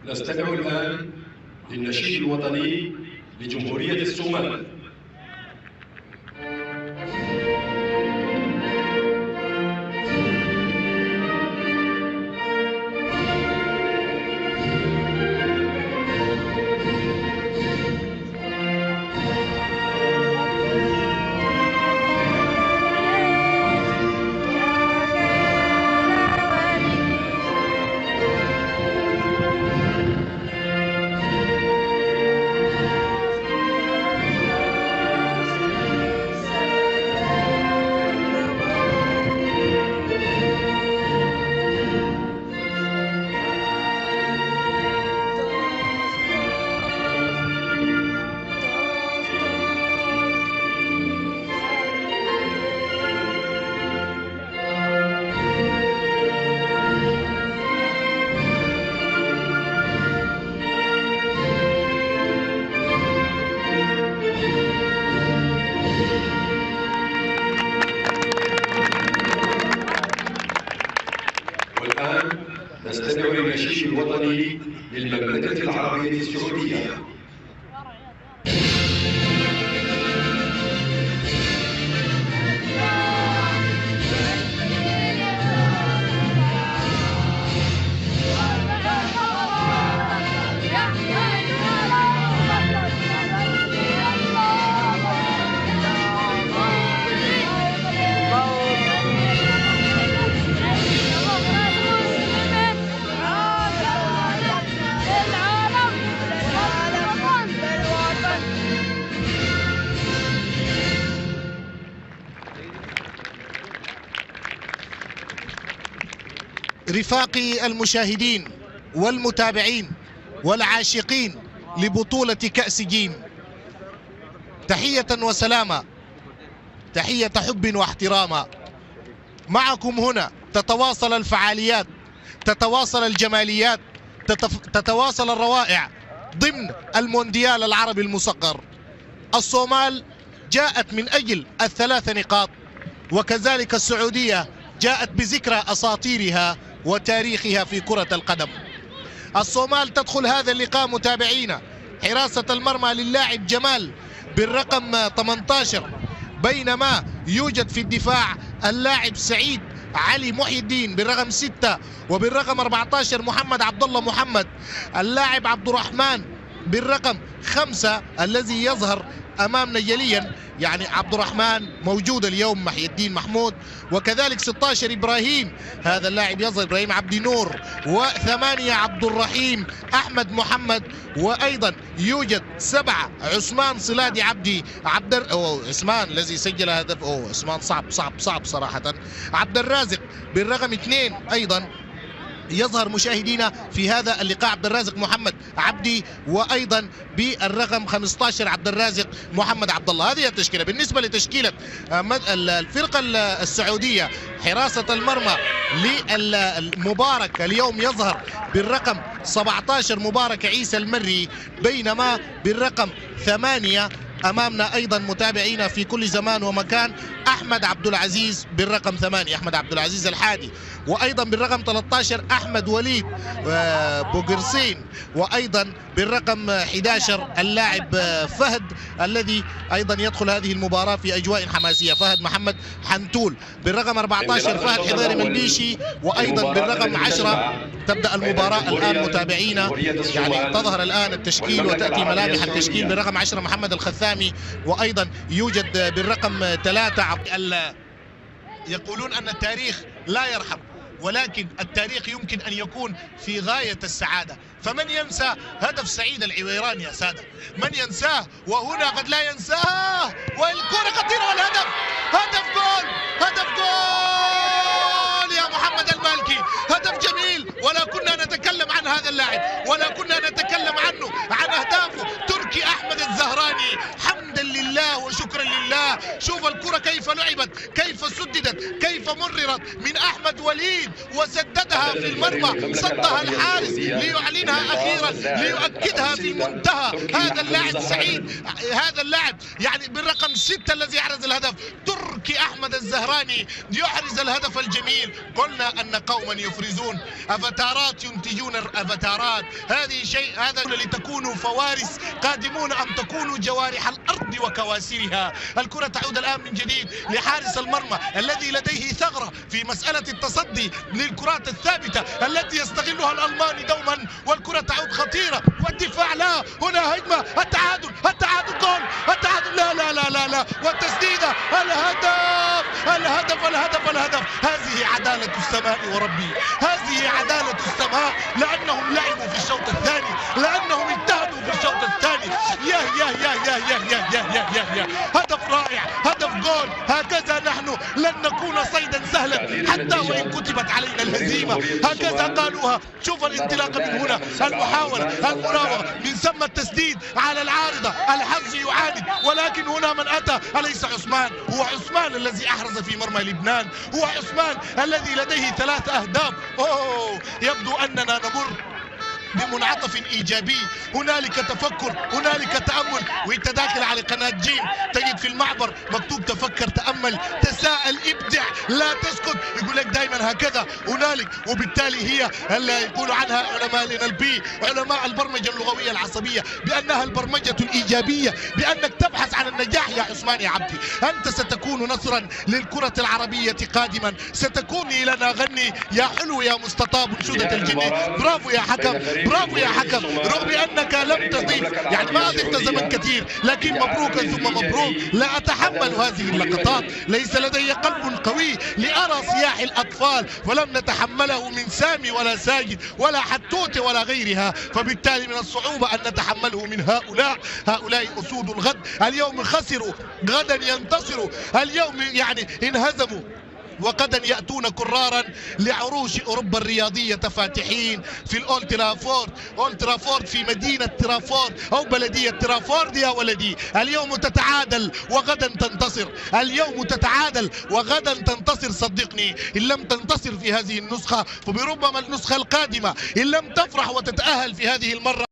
نستمع الآن للنشيد الوطني لجمهورية الصومال. والآن نستمع للنشيد الوطني للمملكة العربية السعودية. رفاقي المشاهدين والمتابعين والعاشقين لبطولة كأس جيم، تحية وسلامة، تحية حب واحتراما. معكم هنا تتواصل الفعاليات، تتواصل الجماليات، تتواصل الروائع ضمن المونديال العربي المصغر. الصومال جاءت من أجل الثلاث نقاط، وكذلك السعودية جاءت بذكرى أساطيرها وتاريخها في كرة القدم. الصومال تدخل هذا اللقاء متابعينا حراسة المرمى للاعب جمال بالرقم 18، بينما يوجد في الدفاع اللاعب سعيد علي محي الدين بالرقم 6، وبالرقم 14 محمد عبد الله محمد. اللاعب عبد الرحمن بالرقم 5 الذي يظهر امامنا جليا، يعني عبد الرحمن موجود اليوم، محي الدين محمود، وكذلك 16 ابراهيم، هذا اللاعب يظهر ابراهيم عبد نور، و8 عبد الرحيم احمد محمد، وايضا يوجد 7 عثمان صلادي عبدي عثمان الذي سجل هدف، عثمان صعب صراحة. عبد الرازق بالرقم 2 ايضا يظهر مشاهدينا في هذا اللقاء عبد الرازق محمد عبدي، وايضا بالرقم 15 عبد الرازق محمد عبد الله. هذه التشكيله. بالنسبه لتشكيله الفرقه السعوديه، حراسه المرمى للمبارك اليوم يظهر بالرقم 17 مبارك عيسى المري، بينما بالرقم 8 امامنا ايضا متابعينا في كل زمان ومكان احمد عبد العزيز بالرقم 8، احمد عبد العزيز الحادي، وايضا بالرقم 13 احمد وليد بوغرسين، وايضا بالرقم 11 اللاعب فهد الذي ايضا يدخل هذه المباراه في اجواء حماسيه، فهد محمد حنتول. بالرقم 14 فهد حضيري ملبيشي، وايضا بالرقم 10 تبدا المباراه الان متابعينا، يعني تظهر الان التشكيل وتاتي ملامح التشكيل. بالرقم 10 محمد الخثامي، وايضا يوجد بالرقم 3 يقولون ان التاريخ لا يرحم، ولكن التاريخ يمكن أن يكون في غاية السعادة. فمن ينسى هدف سعيد العويراني يا سادة؟ من ينساه وهنا قد لا ينساه؟ والكرة خطيرة والهدف، هدف جول، هدف جول يا محمد المالكي، هدف جميل. ولا كنا نتكلم عن هذا اللاعب، ولا كنا نتكلم عنه، عن أهدافه. تركي أحمد الزهراني، حمدا لله وشكرا لله. شوف الكرة كيف لعبت، كيف سددت، كيف مررت من أحمد خالد وليد وسددها في المرمى، صدها الحارس ليعلنها أخيرا، ليؤكدها في المنتهى. هذا اللاعب سعيد، هذا اللاعب يعني بالرقم 6 الذي أحرز الهدف، تركي أحمد الزهراني يحرز الهدف الجميل. قلنا أن قوما يفرزون أفاتارات ينتجون أفاتارات، هذه شيء، هذا لتكونوا فوارس قادمون أم تكونوا جوارح الأرض وكواسرها. الكرة تعود الآن من جديد لحارس المرمى الذي لديه ثغرة في مسألة التصدي للكرات الثابتة التي يستغلها الألماني دوما، والكرة تعود خطيرة والدفاع لا، هنا هجمة، التعادل جول، التعادل لا لا لا لا لا، والتسديدة، الهدف. هذه عدالة السماء وربي، هذه عدالة السماء، لأنهم لعبوا في الشوط الثاني، لأنهم اجتهدوا في الشوط الثاني. يا هدف رائع، هدف جول. هكذا نحن لن نكون صيدا سهلا حتى وإن كتبت علينا الهزيمة، هكذا قالوها. شوف الانطلاقة من هنا، المحاولة، المراوغة، من ثم التسديد على العارضة، الحظ يعاند، ولكن هنا من أتى أليس عثمان؟ هو عثمان الذي أحرز في مرمى لبنان، هو عثمان الذي لديه 3 أهداف. يبدو أننا نمر بمنعطف إيجابي، هنالك تفكر، هنالك تأمل. وانت داخل على قناة جيم تجد في المعبر مكتوب تفكر، تأمل، تساءل، ابدع، لا تسكت. يقول لك دائما هكذا هنالك، وبالتالي هي اللي يقول عنها علماء ال NLP، علماء البرمجة اللغوية العصبية، بأنها البرمجة الإيجابية، بأنك تبحث عن النجاح يا عثمان يا عبدي. أنت ستكون نصرا للكرة العربية قادما، ستكوني لنا غني يا حلو يا مستطاب انشودة الجني. برافو يا حكم، برافو يا حكم، رغم انك لم تضيف، يعني ما اضفت زمن كثير، لكن مبروكا ثم مبروك. لا اتحمل هذه اللقطات، ليس لدي قلب قوي لارى صياح الاطفال، فلم نتحمله من سامي ولا ساجد ولا حتوته ولا غيرها، فبالتالي من الصعوبة ان نتحمله من هؤلاء اسود الغد. اليوم خسروا، غدا ينتصروا، اليوم يعني انهزموا، وغدا يأتون كرارا لعروش أوروبا الرياضية فاتحين في الأولد ترافورد في مدينة ترافورد أو بلدية ترافورد. يا ولدي اليوم تتعادل وغدا تنتصر، اليوم تتعادل وغدا تنتصر، صدقني. إن لم تنتصر في هذه النسخة فبربما النسخة القادمة، إن لم تفرح وتتأهل في هذه المرة